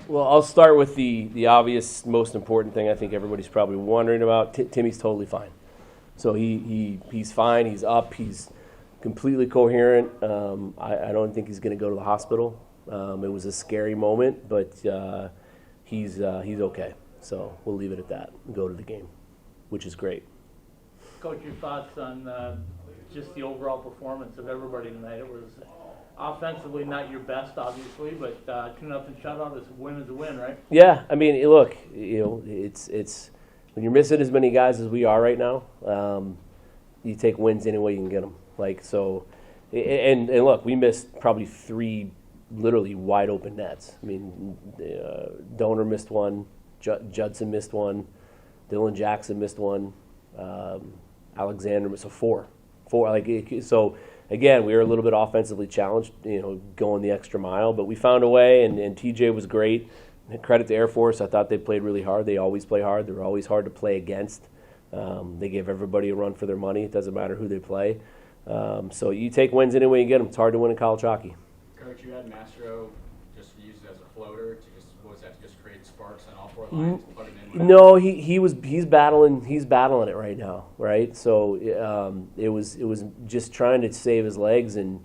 Well, I'll start with the obvious, most important thing I think everybody's probably wondering about. Timmy's totally fine. So he's fine. He's up. He's completely coherent. I don't think he's going to go to the hospital. It was a scary moment, but he's okay. So we'll leave it at that and go to the game, which is great. Coach, your thoughts on just the overall performance of everybody tonight? It was offensively not your best, obviously, but 2-0 shutout is a win, right? Yeah, I mean, look, it's when you're missing as many guys as we are right now, you take wins any way you can get them. Like so, and look, we missed probably 3 literally wide open nets. I mean, Donor missed one, Judson missed one, Dylan Jackson missed one, Alexander missed 4. So again, we were a little bit offensively challenged, going the extra mile, but we found a way, and TJ was great. Credit to Air Force. I thought they played really hard. They always play hard. They're always hard to play against. They give everybody a run for their money. It doesn't matter who they play. So you take wins any way you get them. It's hard to win in college hockey. Coach, you had Mastro just used as a floater to just create sparks on all 4 lines, plug it in. No, he's battling it right now, right? So it was just trying to save his legs and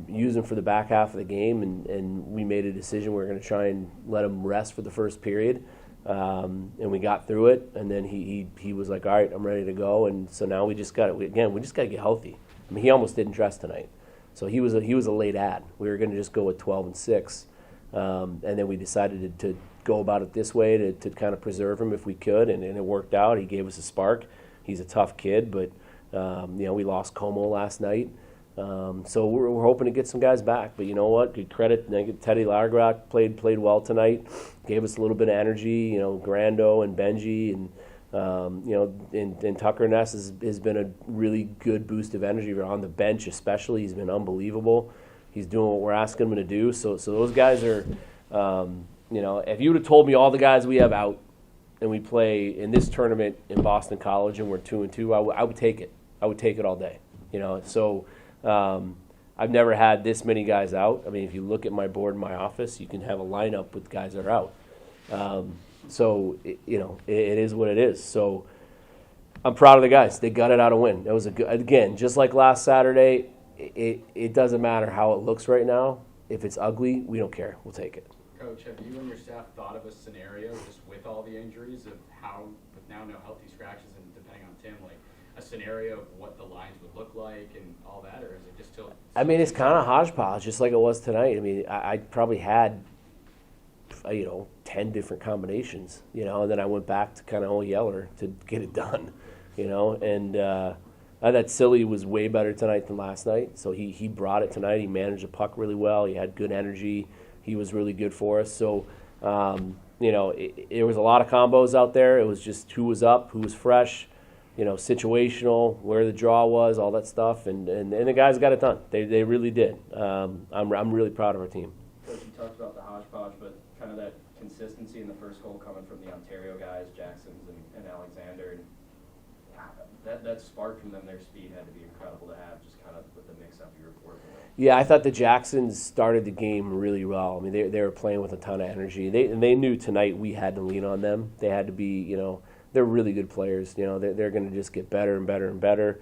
use him for the back half of the game, and we made a decision. We were going to try and let him rest for the first period, and we got through it. And then he was like, all right, I'm ready to go. And so now we just got to get healthy. I mean, he almost didn't dress tonight, so he was a late ad. We were going to just go with 12-6, and then we decided to go about it this way to kind of preserve him if we could, and it worked out. He gave us a spark. He's a tough kid, but we lost Como last night. So we're hoping to get some guys back. But you know what? Good credit. Teddy Lagergrock played well tonight. Gave us a little bit of energy. Grando and Benji and Tucker Ness has been a really good boost of energy on the bench, especially. He's been unbelievable. He's doing what we're asking him to do. So those guys are, if you would have told me all the guys we have out and we play in this tournament in Boston College and we're 2-2, I would take it. I would take it all day. So. I've never had this many guys out. I mean, if you look at my board in my office, you can have a lineup with guys that are out. It is what it is. So I'm proud of the guys. They got it out a win. It was again, just like last Saturday, it doesn't matter how it looks right now. If it's ugly, we don't care. We'll take it. Coach, have you and your staff thought of a scenario just with all the injuries of how, with now no healthy scratches and depending on Tim, like a scenario of what the lines would look like and all that, or is it just still? I mean, it's kind of hodgepodge, just like it was tonight. I mean, I probably had, 10 different combinations, and then I went back to kind of old Yeller to get it done, and I thought Silly was way better tonight than last night, so he brought it tonight. He managed the puck really well. He had good energy. He was really good for us. So, it was a lot of combos out there. It was just who was up, who was fresh, situational, where the draw was, all that stuff, and the guys got it done. They really did. I'm really proud of our team. Coach, you talked about the hodgepodge, but kind of that consistency in the first goal coming from the Ontario guys, Jacksons and Alexander, and that spark from them, their speed had to be incredible to have, just kind of with the mix-up you were working with. Yeah, I thought the Jacksons started the game really well. I mean, they were playing with a ton of energy. They knew tonight we had to lean on them. They had to be, they're really good players. They're going to just get better and better and better.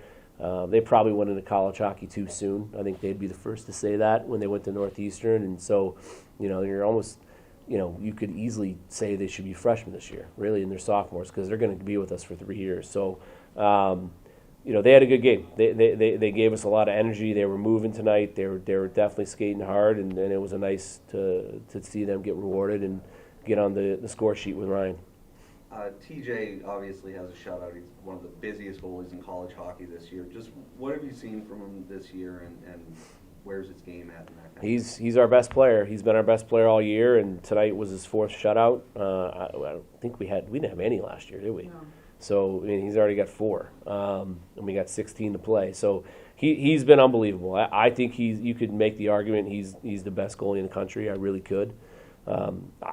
They probably went into college hockey too soon. I think they'd be the first to say that when they went to Northeastern. And so, you're almost, you could easily say they should be freshmen this year, really, and they're sophomores because they're going to be with us for 3 years. So, they had a good game. They gave us a lot of energy. They were moving tonight. They were definitely skating hard, and it was nice to see them get rewarded and get on the score sheet with Ryan. TJ obviously has a shutout. He's one of the busiest goalies in college hockey this year. Just what have you seen from him this year, and where's his game at? He's our best player. He's been our best player all year, and tonight was his 4th shutout. I don't think we didn't have any last year, did we? No. So he's already got 4, and we got 16 to play. So he's been unbelievable. I think you could make the argument he's the best goalie in the country. I really could.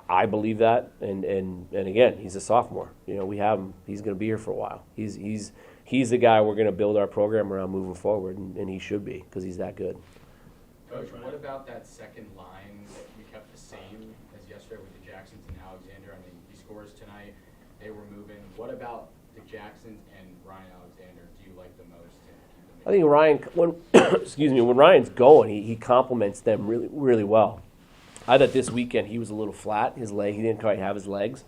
I believe that, and again, he's a sophomore. We have him. He's going to be here for a while. He's the guy we're going to build our program around moving forward, and he should be because he's that good. Coach, what about that second line that we kept the same as yesterday with the Jacksons and Alexander. I mean, he scores tonight. They were moving. What about the Jacksons and Ryan Alexander do you like the most? I think Ryan, when Ryan's going, he complements them really, really well. I thought this weekend he was a little flat. He didn't quite have his legs,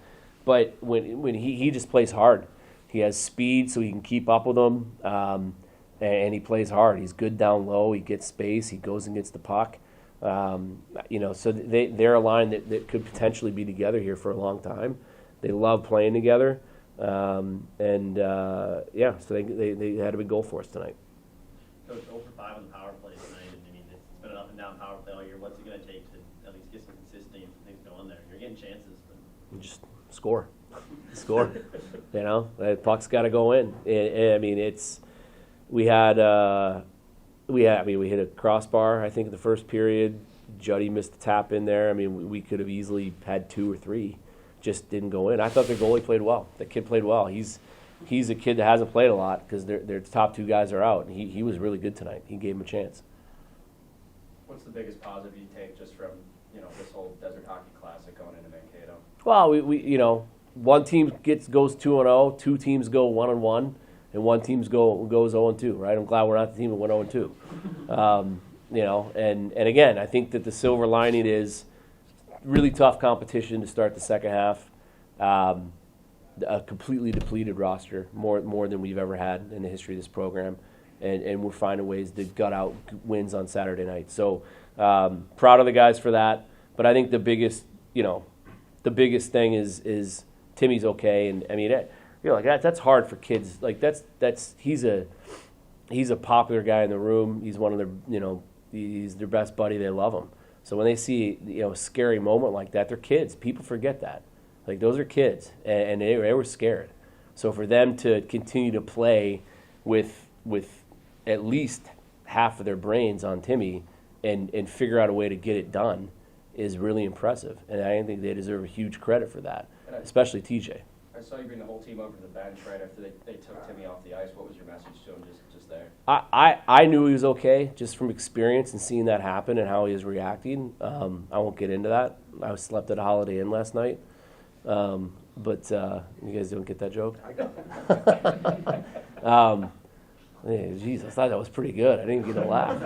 but when he just plays hard. He has speed, so he can keep up with them, and he plays hard. He's good down low. He gets space. He goes and gets the puck. So they're a line that could potentially be together here for a long time. They love playing together, so they had a big goal for us tonight. Coach, 0 for 5 on the power play tonight. I mean, it's been an up and down power play all year. What's it going to take to at least get some consistency and some things going there? You're getting chances, but Just score. Score. The puck's got to go in. We hit a crossbar, I think, in the first period. Juddy missed the tap in there. I mean, we could have easily had 2 or 3. Just didn't go in. I thought their goalie played well. The kid played well. He's a kid that hasn't played a lot because their top 2 guys are out. And he was really good tonight. He gave him a chance. What's the biggest positive you take just from, this whole Desert Hockey Classic going into Mankato? Well, we one team goes 2-0, 2 teams go 1-1, and 1 team goes 0-2. Right? I'm glad we're not the team that went 0-2. And again, I think that the silver lining is really tough competition to start the second half. A completely depleted roster, more than we've ever had in the history of this program, and we're finding ways to gut out wins on Saturday night. So proud of the guys for that. But I think the biggest thing is Timmy's okay, and I mean, that's hard for kids. Like he's a popular guy in the room. He's one of their he's their best buddy. They love him. So when they see a scary moment like that, they're kids. People forget that. Like those are kids, and they were scared. So for them to continue to play with at least half of their brains on Timmy and figure out a way to get it done is really impressive. And I think they deserve a huge credit for that, especially TJ. I saw you bring the whole team over to the bench right after they took Timmy off the ice. What was your message to him just there? I knew he was okay just from experience and seeing that happen and how he was reacting. I won't get into that. I slept at a Holiday Inn last night. But you guys don't get that joke? I got it. Geez, I thought that was pretty good. I didn't get a laugh.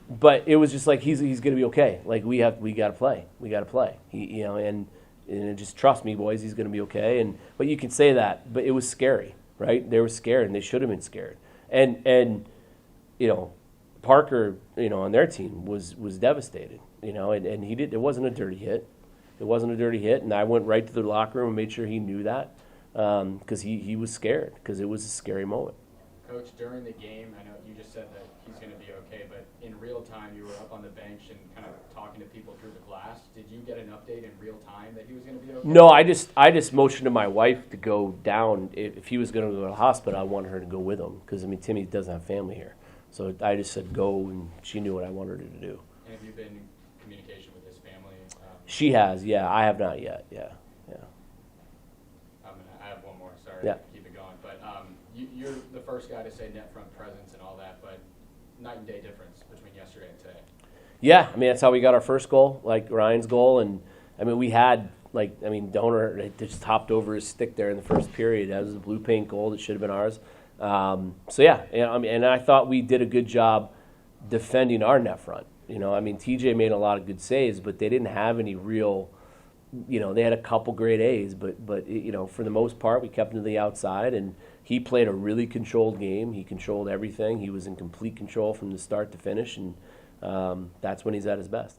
But it was just like he's going to be okay. Like we got to play. We got to play. And just trust me, boys. He's going to be okay. But you can say that, but it was scary, right? They were scared, and they should have been scared. And Parker, on their team was devastated. And he did. It wasn't a dirty hit. It wasn't a dirty hit, and I went right to the locker room and made sure he knew that because he was scared because it was a scary moment. Coach, during the game, I know you just said that he's going to be okay, but in real time, you were up on the bench and kind of talking to people through the glass. Did you get an update in real time that he was going to be okay? No, I just motioned to my wife to go down. If he was going to go to the hospital, I wanted her to go with him because, Timmy doesn't have family here. So I just said go, and she knew what I wanted her to do. And have you been in communication with his family? She has, yeah. I have not yet, yeah. I have one more, sorry Yeah. to keep it going. But you're the first guy to say net front presence and all that, but night and day difference between yesterday and today. Yeah, that's how we got our first goal, like Ryan's goal. And, we had, Donor just hopped over his stick there in the first period. That was a blue paint goal that should have been ours. And I thought we did a good job defending our net front. TJ made a lot of good saves, but they didn't have any real, they had a couple grade A's, but for the most part, we kept him to the outside, and he played a really controlled game. He controlled everything. He was in complete control from the start to finish, and that's when he's at his best.